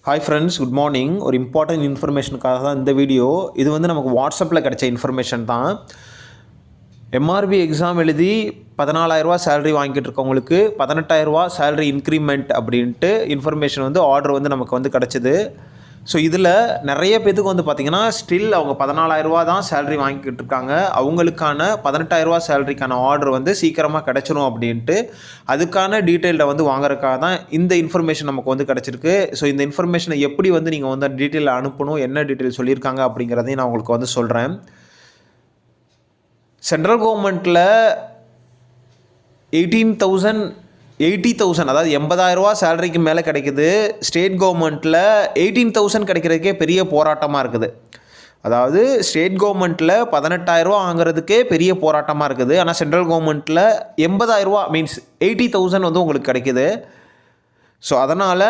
Hi friends, good morning. ஒரு important இன்ஃபர்மேஷனுக்காக தான் இந்த வீடியோ. இது வந்து நமக்கு வாட்ஸ்அப்பில் கிடைச்ச இன்ஃபர்மேஷன் தான். எம்ஆர்பி எக்ஸாம் எழுதி 14,000 சேலரி வாங்கிட்டு இருக்கவங்களுக்கு 18,000 சேலரி இன்க்ரிமெண்ட் அப்படின்ட்டு இன்ஃபர்மேஷன் வந்து ஆர்டர் வந்து நமக்கு வந்து கிடச்சிது. ஸோ இதில் நிறைய பேத்துக்கு வந்து பார்த்திங்கன்னா ஸ்டில் அவங்க 14,000 தான் சேலரி வாங்கிக்கிட்டு இருக்காங்க. அவங்களுக்கான 18,000 சேலரிக்கான ஆர்டர் வந்து சீக்கிரமாக கிடச்சிரும் அப்படின்ட்டு அதுக்கான டீட்டெயிலில் வந்து வாங்குறதுக்காக தான் இந்த இன்ஃபர்மேஷன் நமக்கு வந்து கிடச்சிருக்கு. ஸோ இந்த இன்ஃபர்மேஷனை எப்படி வந்து நீங்கள் வந்து டீட்டெயிலில் அனுப்பணும், என்ன டீட்டெயில் சொல்லியிருக்காங்க அப்படிங்கிறதையும் நான் உங்களுக்கு வந்து சொல்கிறேன். சென்ட்ரல் கவர்மெண்ட்டில் 80,000 அதாவது 80,000 சேலரிக்கு மேலே கிடைக்குது. ஸ்டேட் கவர்மெண்ட்டில் 18,000 கிடைக்கிறதுக்கே பெரிய போராட்டமாக இருக்குது. அதாவது ஸ்டேட் கவர்மெண்ட்டில் 18,000 வாங்குறதுக்கே பெரிய போராட்டமாக இருக்குது. ஆனால் சென்ட்ரல் கவர்மெண்ட்டில் 80,000 மீன்ஸ் 80,000 வந்து உங்களுக்கு கிடைக்குது. ஸோ அதனால்